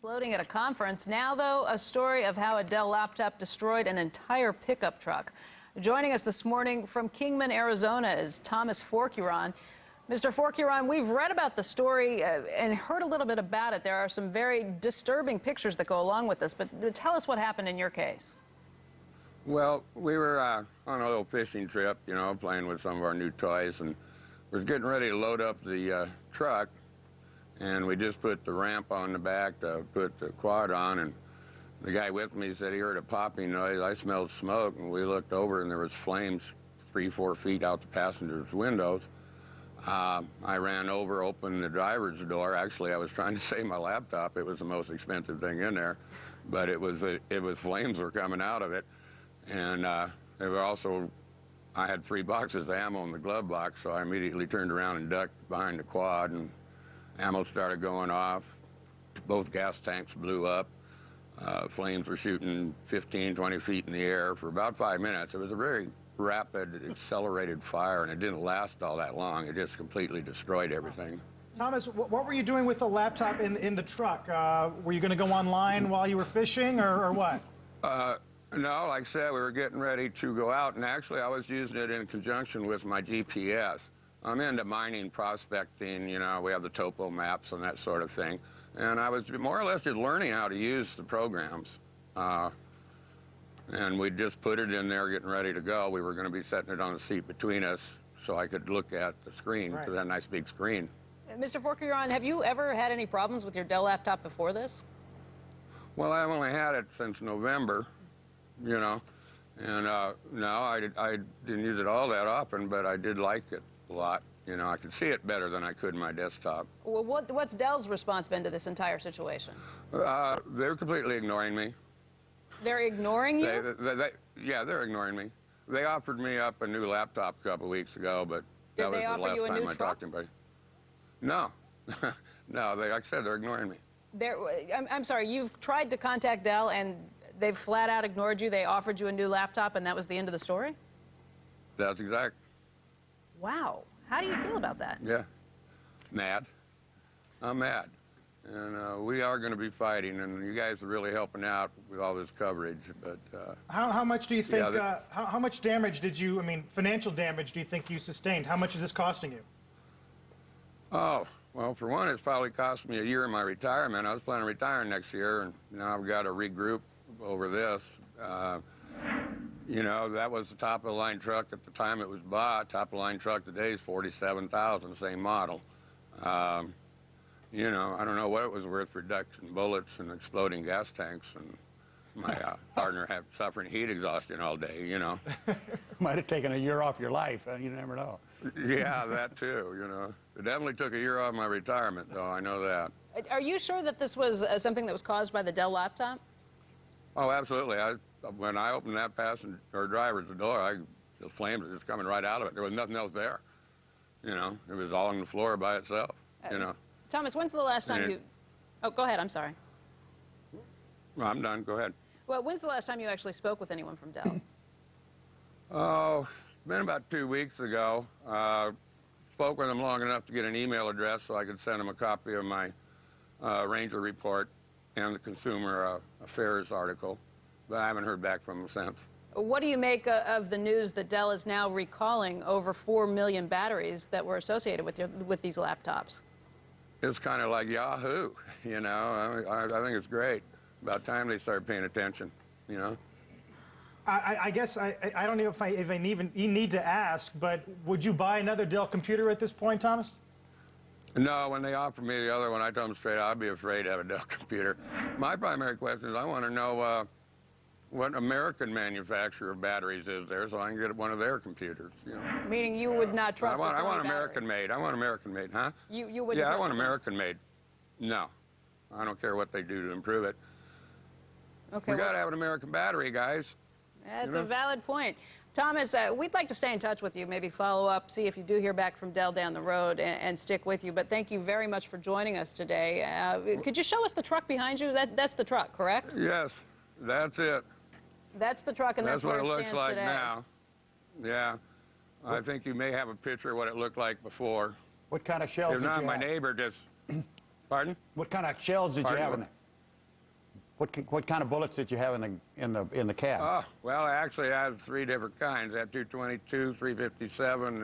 Exploding at a conference. Now, though, a story of how a Dell laptop destroyed an entire pickup truck. Joining us this morning from Kingman, Arizona, is Thomas Forcuron. Mr. Forcuron, we've read about the story and heard a little bit about it. There are some very disturbing pictures that go along with this, but tell us what happened in your case. Well, we were on a little fishing trip, playing with some of our new toys, and was getting ready to load up the truck, and we just put the ramp on the back to put the quad on, and the guy with me said he heard a popping noise. I smelled smoke, and we looked over, and there was flames 3-4 feet out the passenger's windows. I ran over, opened the driver's door. Actually, I was trying to save my laptop. It was the most expensive thing in there, but it was flames were coming out of it, and there were also, I had 3 boxes of ammo in the glove box, so I immediately turned around and ducked behind the quad, and ammo started going off. Both gas tanks blew up. Flames were shooting 15, 20 feet in the air for about 5 minutes. It was a very rapid, accelerated fire, and it didn't last all that long. It just completely destroyed everything. Thomas, what were you doing with the laptop in the truck? Were you going to go online while you were fishing, or what? No, like I said, we were getting ready to go out, and actually I was using it in conjunction with my GPS. I'm into mining, prospecting, we have the topo maps and that sort of thing. And I was more or less just learning how to use the programs. And we just put it in there getting ready to go. We were going to be setting it on the seat between us so I could look at the screen, because that nice big screen. Mr. Forcuron, have you ever had any problems with your Dell laptop before this? Well, I've only had it since November, and no, I didn't use it all that often, but I did like it a lot. I could see it better than I could in my desktop. Well, what's Dell's response been to this entire situation? They're completely ignoring me. They're ignoring you? Yeah, they're ignoring me. They offered me up a new laptop a couple of weeks ago, but that was the last time I talked to anybody. No. No, like I said, they're ignoring me. I'm sorry, you've tried to contact Dell, and they've flat out ignored you. They offered you a new laptop, and that was the end of the story? That's exact. Wow. How do you feel about that? Yeah. Mad. I'm mad. And we are going to be fighting, and you guys are really helping out with all this coverage. But how much do you think, how much damage did you, financial damage do you think you sustained? How much is this costing you? Oh, well, for one, it's probably cost me a year of my retirement. I was planning on retiring next year, and now I've got to regroup over this. That was the top-of-the-line truck at the time it was bought. Top-of-the-line truck today is $47,000, same model. I don't know what it was worth for ducks and bullets and exploding gas tanks, and my partner had suffering heat exhaustion all day, Might have taken a year off your life, you never know. Yeah, that too, It definitely took a year off my retirement, though, I know that. Are you sure that this was something that was caused by the Dell laptop? Oh, absolutely. When I opened that passenger or driver's door, the flames were just coming right out of it. There was nothing else there. It was all on the floor by itself. Thomas, when's the last time you? Oh, go ahead. I'm sorry. Well, I'm done. Go ahead. Well, when's the last time you actually spoke with anyone from Dell? Oh, it's been about 2 weeks ago. Spoke with them long enough to get an email address so I could send them a copy of my Ranger report and the Consumer Affairs article, but I haven't heard back from them since. What do you make of the news that Dell is now recalling over 4 million batteries that were associated with these laptops? It's kind of like Yahoo, I think it's great. About time they start paying attention, I guess I don't know if I even need to ask, but would you buy another Dell computer at this point, Thomas? No, when they offered me the other one, I told them straight out, I'd be afraid to have a Dell computer. My primary question is I want to know what American manufacturer of batteries is there so I can get one of their computers. Meaning you would not trust I want American-made. I want American-made, huh? You wouldn't Yeah, trust I want American-made. No. I don't care what they do to improve it. Okay, we got to have an American battery, guys. That's a valid point. Thomas, we'd like to stay in touch with you, maybe follow up, see if you do hear back from Dell down the road, and stick with you. But thank you very much for joining us today. Could you show us the truck behind you? That's the truck, correct? Yes, that's it. That's the truck, and that's where it stands today. That's what it looks like now. Yeah. I think you may have a picture of what it looked like before. What kind of shells did you have? My neighbor just... Pardon? What kind of shells did you have in it? What kind of bullets did you have in the cab? Oh, well, actually, I had 3 different kinds. I had 222, 357,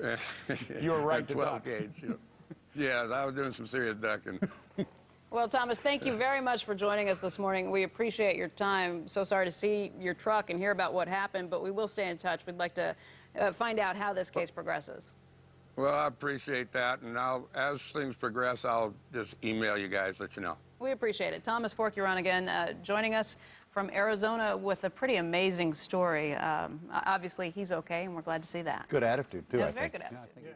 and You were right to 12 duck. gauge. You know. Yes, I was doing some serious ducking. Well, Thomas, thank you very much for joining us this morning. We appreciate your time. So sorry to see your truck and hear about what happened, but we will stay in touch. We'd like to find out how this case progresses. Well, I appreciate that, and as things progress, I'll just email you guys, let you know. We appreciate it. Thomas Forcuron again joining us from Arizona with a pretty amazing story. Obviously, he's okay, and we're glad to see that. Good attitude, too, Yeah, I very think. good attitude. Yeah.